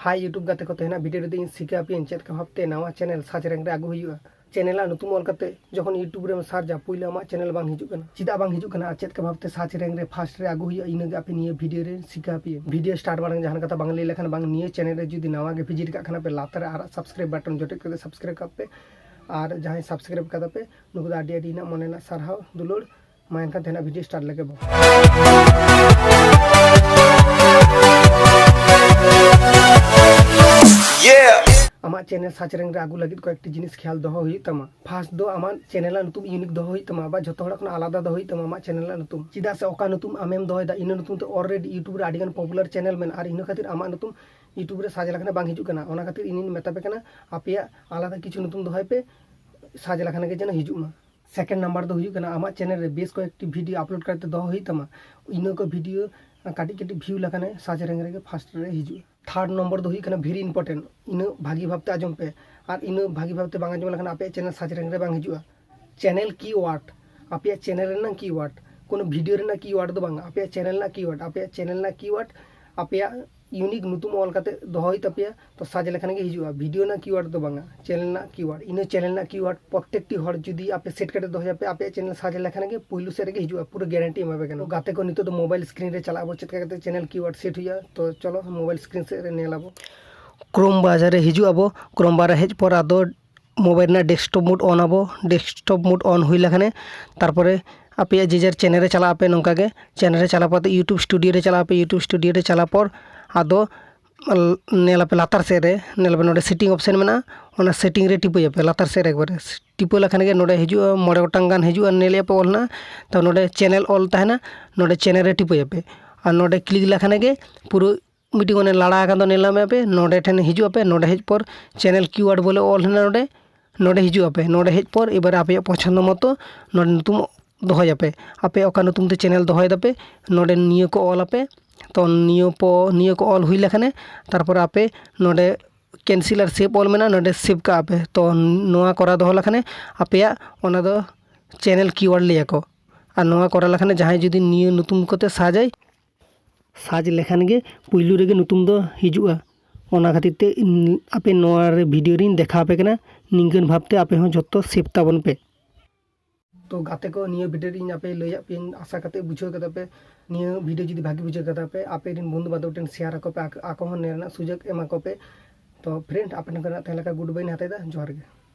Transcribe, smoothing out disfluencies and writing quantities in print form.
High YouTube गाते को तेना वीडियो रे इन सिका पे चेक का भाबते नवा चैनल सर्च रैंक रे आगु हुआ चैनल नुतुम ऑल करते जखन यूट्यूब रे सर्च जा पहिले आमा चैनल बांग हिजुक कना चिदा बांग हिजुक कना चेक का भाबते सर्च रैंक रे फास्ट रे आगु हुआ इने आपे निये वीडियो रे सिका पे वीडियो स्टार्ट बांग जहान कथा बांग ले लेखन बांग निये चैनल रे जुदी नवा गे विजिट का खाना पे लातर आर सब्सक्राइब बटन जोटे करते सब्सक्राइब करते और जहां सब्सक्राइब करते पे नुकु आडी आडी ना मने ना सारहाव दुलुड़ मा एनका तेना वीडियो स्टार्ट लगे बो आमा चैनल सर्च रैंक रे आगु लगित कयेकटी जिनिस ख्याल दोहो हुई तमा फास्ट दो आमा चैनल नुतुम यूनिक दोहो हुई तमा बा जतो हड़ा खन आलादा दोहो हुई तमा आमा चैनल नुतुम चिदा से ओका नुतुम आमेम दोहोय दा इन नुतुम तो ऑलरेडी यूट्यूब रे आडिगन पॉपुलर चैनल मेन आर इन खातिर आमा नुतुम यूट्यूब रे साज लखना बांग हिजुक कना ओना खातिर इन मेता पे कना आपेया आलादा किछु नुतुम दोहोय पे साज लखना के जना हिजुक मा सेकंड नंबर दो हुई कना आमा चैनल रे बेस कयेकटी वीडियो अपलोड करते दोहो हुई तमा इन को वीडियो काटी काटी व्यू लखने साज रैंक रे फास्ट रे हिजुक थर्ड नंबर दो हुई कना वेरी इंपोर्टेंट इन भागी भाबते आजम पे और इन भागी भाबते बांग आजम लखना आपे चैनल सर्च रैंक रे बांग हिजुआ चैनल कीवर्ड आपे चैनल रे ना कीवर्ड कोनो वीडियो रे ना कीवर्ड दो बांग आपे चैनल ना कीवर्ड आपे चैनल ना कीवर्ड आपे यूनिक नुतुम ऑल करते दोहोय तपिया तो साज लेखन के हिजुआ वीडियो ना कीवर्ड दो बांगा चैनल ना कीवर्ड इन चैनल ना कीवर्ड प्रत्येकटी हर जुदी आपे सेट करते दोहोय आपे चैनल साज लेखन के पहिलु से रे हिजुआ पूरा गारंटी एमाबे कनो गाते को नितो तो मोबाइल स्क्रीन रे चलाबो चेक करते चैनल कीवर्ड सेट हुआ तो चलो मोबाइल स्क्रीन से रे नेलाबो क्रोम ब्राउज़र रे हिजुआ बो क्रोम ब्राउज़र हेज पर आदो मोबाइल ना डेस्कटॉप मोड ऑन आबो डेस्कटॉप मोड ऑन हुई लखने तारपरे आपे जेजर चैनल रे चला आपे नोंका के चैनल रे चला पाते यूट्यूब स्टूडियो रे चला आपे यूट्यूब स्टूडियो रे चला पर आदो नेला पे लातार से रे नेला पे नोडे सेटिंग ऑप्शन मेना ओना सेटिंग रे टिपो पे लातार से रे एकबारे टिपो लखन के नोडे हिजुआ मोड़े गोटांग गान हिजुआ नेले पे ऑलना तो नोडे चैनल ऑल ताहेना नोडे चैनल रे टिपो पे और नोडे क्लिक लखन के पूरा मीटिंग ओने लाड़ा का नेला में पे नोडे ठेन हिजुआ पे नोडे हेज पर चैनल कीवर्ड बोले ऑल है नोडे नोडे हिजुआ पे नोडे हेज पर एबार आपे पसंद मतो नोडे नुतुम दोहोय आपे ओका नुतुम ते चैनल दोहोय दपे नोडे नियो को ऑल आपे तो नियो को ऑल हुई लखने तारपर आपे नोडे कैंसिल और सेव ऑल मेना नोडे सेव का आपे तो नोआ करा दोहो लखने आपे ओना दो चैनल कीवर्ड लिया को और नोआ करा लखने जहां जुदी नियो नुतुम कोते साजाय साज लेखन के पुइलु रेगे नुतुम दो हिजुआ ओना खातिर ते आपे नोआ रे वीडियो रिन देखा पे कना निंगन भाबते आपे हो जत्तो सेव ताबन पे तो गाते को निये वीडियो इन आपे लैया पे आशा करते बुझो कदा पे निये वीडियो जुदी भागी बुझो कदा पे आपे रिन बंधु बांधव टेन शेयर को पे आको हो नेरना सुजोग एमा को पे तो फ्रेंड आपन कना तहला का गुड बाय ना हते दा जोहार गे।